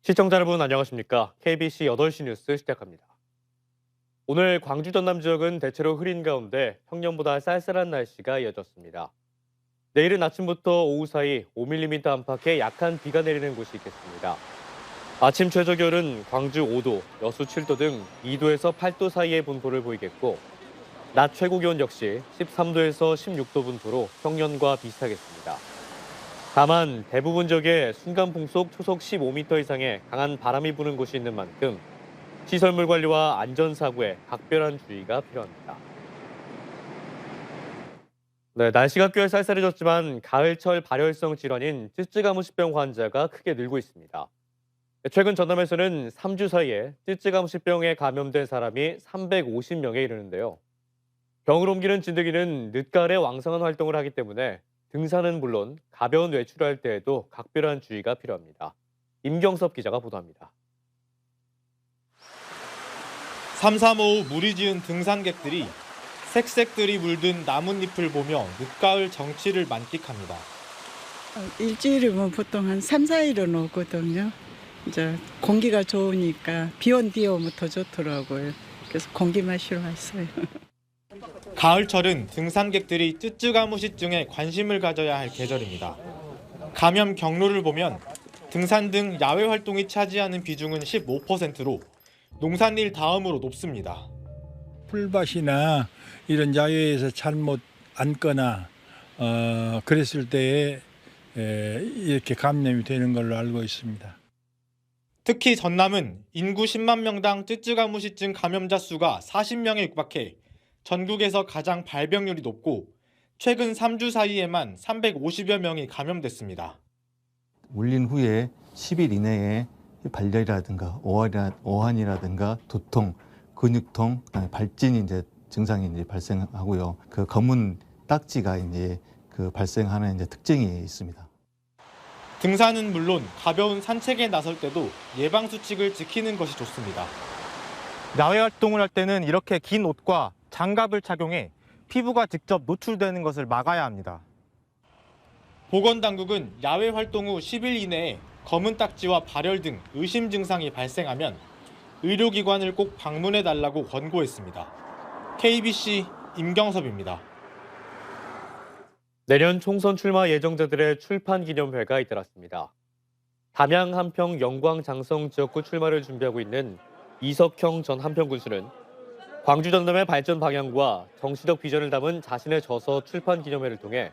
시청자 여러분 안녕하십니까? KBC 8시 뉴스 시작합니다. 오늘 광주 전남 지역은 대체로 흐린 가운데 평년보다 쌀쌀한 날씨가 이어졌습니다. 내일은 아침부터 오후 사이 5mm 안팎의 약한 비가 내리는 곳이 있겠습니다. 아침 최저 기온은 광주 5도, 여수 7도 등 2도에서 8도 사이의 분포를 보이겠고 낮 최고 기온 역시 13도에서 16도 분포로 평년과 비슷하겠습니다. 다만 대부분 지역에 순간 풍속 초속 15m 이상의 강한 바람이 부는 곳이 있는 만큼 시설물 관리와 안전사고에 각별한 주의가 필요합니다. 네, 날씨가 꽤 쌀쌀해졌지만 가을철 발열성 질환인 쯔쯔가무치병 환자가 크게 늘고 있습니다. 최근 전남에서는 3주 사이에 쯔쯔가무치병에 감염된 사람이 350명에 이르는데요. 병을 옮기는 진드기는 늦가을에 왕성한 활동을 하기 때문에 등산은 물론 가벼운 외출을 할 때에도 각별한 주의가 필요합니다. 임경섭 기자가 보도합니다. 삼삼오후 물이 지은 등산객들이 색색들이 물든 나뭇잎을 보며 늦가을 정취를 만끽합니다. 일주일이면 보통 한 3, 4일은 오거든요. 이제 공기가 좋으니까 비 온 뒤에 오면 더 좋더라고요. 그래서 공기 마시러 왔어요. 가을철은 등산객들이 쯔쯔가무시증에 관심을 가져야 할 계절입니다. 감염 경로를 보면 등산 등 야외 활동이 차지하는 비중은 15%로 농산일 다음으로 높습니다. 풀밭이나 이런 야외에서 잘못 앉거나 그랬을 때에 이렇게 감염이 되는 걸로 알고 있습니다. 특히 전남은 인구 10만 명당 쯔쯔가무시증 감염자 수가 40명에 육박해 전국에서 가장 발병률이 높고 최근 3주 사이에만 350여 명이 감염됐습니다. 물린 후에 10일 이내에 발열이라든가 오한이라든가 두통, 근육통, 발진이 증상이 발생하고요. 그 검은 딱지가 그 발생하는 특징이 있습니다. 등산은 물론 가벼운 산책에 나설 때도 예방 수칙을 지키는 것이 좋습니다. 야외 활동을 할 때는 이렇게 긴 옷과 장갑을 착용해 피부가 직접 노출되는 것을 막아야 합니다. 보건당국은 야외 활동 후 10일 이내에 검은 딱지와 발열 등 의심 증상이 발생하면 의료기관을 꼭 방문해달라고 권고했습니다. KBC 임경섭입니다. 내년 총선 출마 예정자들의 출판 기념회가 잇따랐습니다. 담양 한평 영광 장성 지역구 출마를 준비하고 있는 이석형 전 한평 군수는 광주 전남의 발전 방향과 정치적 비전을 담은 자신의 저서 출판 기념회를 통해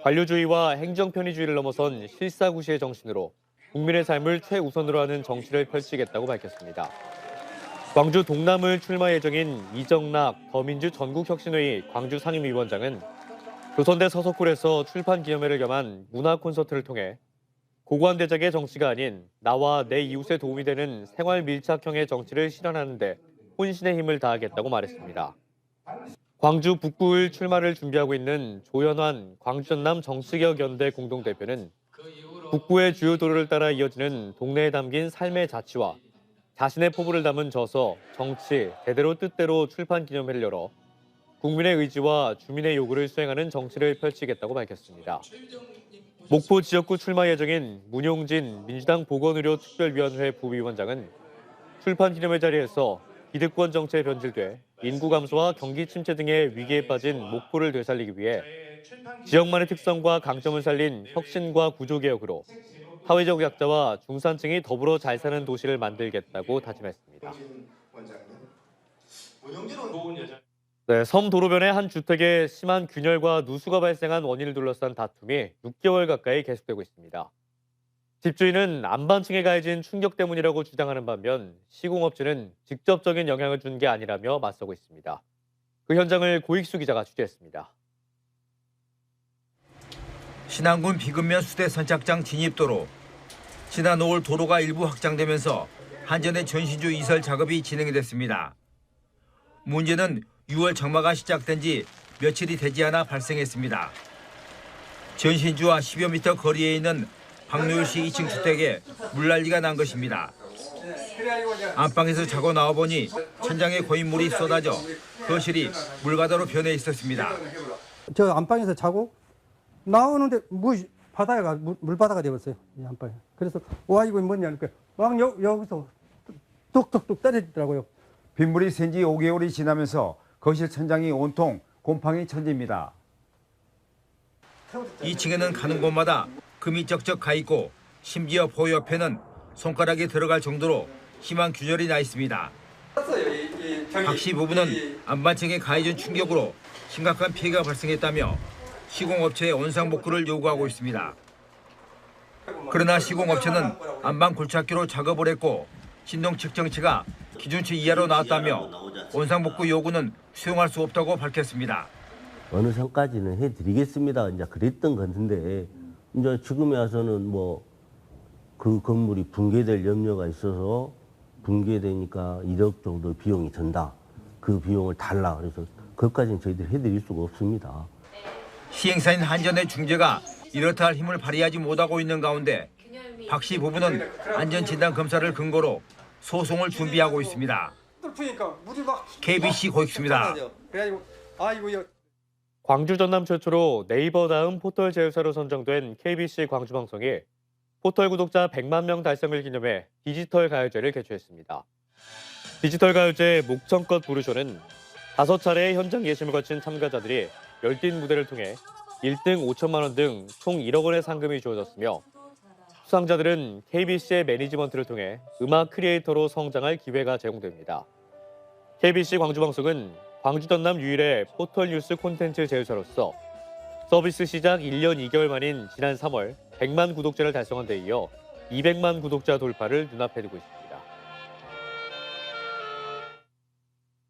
관료주의와 행정 편의주의를 넘어선 실사구시의 정신으로 국민의 삶을 최우선으로 하는 정치를 펼치겠다고 밝혔습니다. 광주 동남을 출마 예정인 이정락 더민주 전국혁신회의 광주 상임위원장은 조선대 서석굴에서 출판 기념회를 겸한 문화 콘서트를 통해 고관대작의 정치가 아닌 나와 내 이웃에 도움이 되는 생활 밀착형의 정치를 실현하는 데 혼신의 힘을 다하겠다고 말했습니다. 광주 북구을 출마를 준비하고 있는 조현환 광주 전남 정치개혁연대 공동대표는 북구의 주요 도로를 따라 이어지는 동네에 담긴 삶의 자취와 자신의 포부를 담은 저서, 정치, 대대로 뜻대로 출판 기념회를 열어 국민의 의지와 주민의 요구를 수행하는 정치를 펼치겠다고 밝혔습니다. 목포 지역구 출마 예정인 문용진 민주당 보건의료특별위원회 부위원장은 출판 기념회 자리에서 기득권 정치에 변질돼 인구 감소와 경기 침체 등의 위기에 빠진 목포를 되살리기 위해 지역만의 특성과 강점을 살린 혁신과 구조개혁으로 사회적 약자와 중산층이 더불어 잘 사는 도시를 만들겠다고 다짐했습니다. 네, 섬 도로변의 한 주택에 심한 균열과 누수가 발생한 원인을 둘러싼 다툼이 6개월 가까이 계속되고 있습니다. 집주인은 안반층에 가해진 충격 때문이라고 주장하는 반면 시공업체는 직접적인 영향을 준 게 아니라며 맞서고 있습니다. 그 현장을 고익수 기자가 취재했습니다. 신안군 비근면 수대 선착장 진입도로. 지난 5월 도로가 일부 확장되면서 한전의 전신주 이설 작업이 진행이 됐습니다. 문제는 6월 정마가 시작된 지 며칠이 되지 않아 발생했습니다. 전신주와 10여 미터 거리에 있는 박노율 씨 2층 주택에 물난리가 난 것입니다. 안방에서 자고 나와보니 천장에 고인 물이 쏟아져 거실이 물바다로 변해 있었습니다. 저 안방에서 자고 나오는데 뭐 바다가 물바다가 되었어요. 이 한방에. 그래서 와 이거 뭐냐 그러니까 막 여기서 뚝뚝뚝 떨어지더라고요. 빗물이 샌 지 5개월이 지나면서 거실 천장이 온통 곰팡이 천지입니다. 2층에는 가는 곳마다 금이 쩍쩍 가 있고 심지어 보호 옆에는 손가락이 들어갈 정도로 심한 균열이 나 있습니다. 박 씨 부부는 안반층에 가해진 충격으로 심각한 피해가 발생했다며 시공업체에 원상복구를 요구하고 있습니다. 그러나 시공업체는 안반 굴착기로 작업을 했고 진동 측정치가 기준치 이하로 나왔다며 원상복구 요구는 수용할 수 없다고 밝혔습니다. 어느 선까지는 해드리겠습니다. 이제 그랬던 건데 이제 지금에 와서는 뭐 그 건물이 붕괴될 염려가 있어서 붕괴되니까 1억 정도 비용이 든다. 그 비용을 달라. 그래서 그것까지는 저희들이 해드릴 수가 없습니다. 시행사인 한전의 중재가 이렇다 할 힘을 발휘하지 못하고 있는 가운데 박 씨 부부는 안전진단 검사를 근거로 소송을 준비하고 있습니다. KBC 고익수입니다. 광주 전남 최초로 네이버 다음 포털 제휴사로 선정된 KBC 광주방송이 포털 구독자 100만 명 달성을 기념해 디지털 가요제를 개최했습니다. 디지털 가요제 목청껏 부르쇼는 5차례의 현장 예심을 거친 참가자들이 열띤 무대를 통해 1등 5천만 원 등 총 1억 원의 상금이 주어졌으며 수상자들은 KBC의 매니지먼트를 통해 음악 크리에이터로 성장할 기회가 제공됩니다. KBC 광주방송은 광주 전남 유일의 포털 뉴스 콘텐츠 제휴사로서 서비스 시작 1년 2개월 만인 지난 3월 100만 구독자를 달성한 데 이어 200만 구독자 돌파를 눈앞에 두고 있습니다.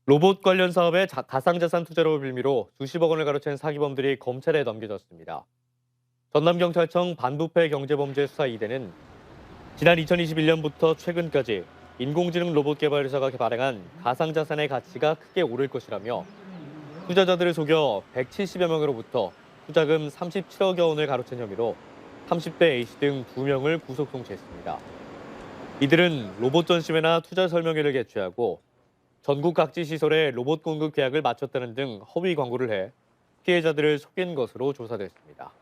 로봇 관련 사업에 가상자산 투자로 빌미로 수십억 원을 가로챈 사기범들이 검찰에 넘겨졌습니다. 전남경찰청 반부패 경제범죄 수사 2대는 지난 2021년부터 최근까지 인공지능 로봇 개발 회사가 발행한 가상자산의 가치가 크게 오를 것이라며 투자자들을 속여 170여 명으로부터 투자금 37억여 원을 가로챈 혐의로 30대 A씨 등 2명을 구속 송치했습니다. 이들은 로봇 전시회나 투자 설명회를 개최하고 전국 각지 시설에 로봇 공급 계약을 마쳤다는 등 허위 광고를 해 피해자들을 속인 것으로 조사됐습니다.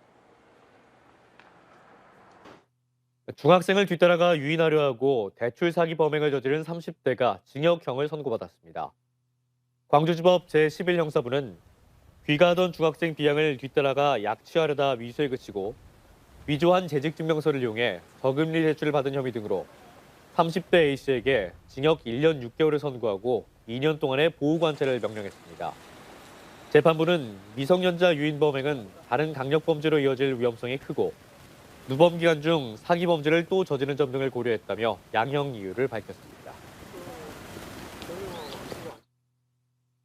중학생을 뒤따라가 유인하려 하고 대출 사기 범행을 저지른 30대가 징역형을 선고받았습니다. 광주지법 제11형사부는 귀가하던 중학생 B양을 뒤따라가 약취하려다 위수에 그치고 위조한 재직증명서를 이용해 저금리 대출을 받은 혐의 등으로 30대 A씨에게 징역 1년 6개월을 선고하고 2년 동안의 보호관찰을 명령했습니다. 재판부는 미성년자 유인 범행은 다른 강력범죄로 이어질 위험성이 크고 누범 기간 중 사기 범죄를 또 저지른 점 등을 고려했다며 양형 이유를 밝혔습니다.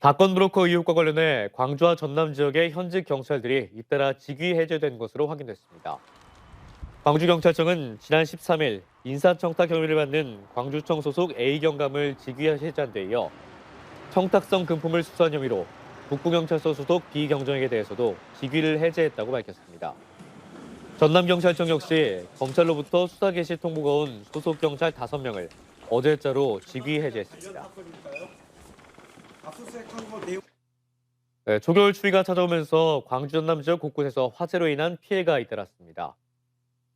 사건 브로커 의혹과 관련해 광주와 전남 지역의 현직 경찰들이 잇따라 직위 해제된 것으로 확인됐습니다. 광주경찰청은 지난 13일 인사청탁 혐의를 받는 광주청 소속 A경감을 직위 해제한 데 이어 청탁성 금품을 수수한 혐의로 북부경찰서 소속 B경정에게 대해서도 직위를 해제했다고 밝혔습니다. 전남경찰청 역시 검찰로부터 수사 개시 통보가 온 소속 경찰 5명을 어제자로 직위 해제했습니다. 초겨울 추위가 찾아오면서 광주 전남 지역 곳곳에서 화재로 인한 피해가 잇따랐습니다.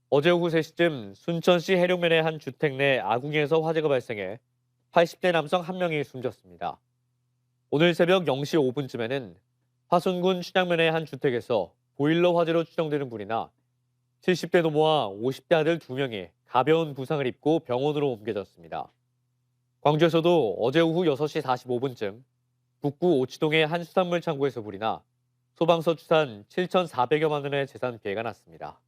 어제 오후 3시쯤 순천시 해룡면의 한 주택 내 아궁이에서 화재가 발생해 80대 남성 1명이 숨졌습니다. 오늘 새벽 0시 5분쯤에는 화순군 춘향면의 한 주택에서 보일러 화재로 추정되는 불이나 70대 노모와 50대 아들 2명이 가벼운 부상을 입고 병원으로 옮겨졌습니다. 광주에서도 어제 오후 6시 45분쯤 북구 오치동의 한 수산물 창고에서 불이 나 소방서 추산 7,400여만 원의 재산 피해가 났습니다.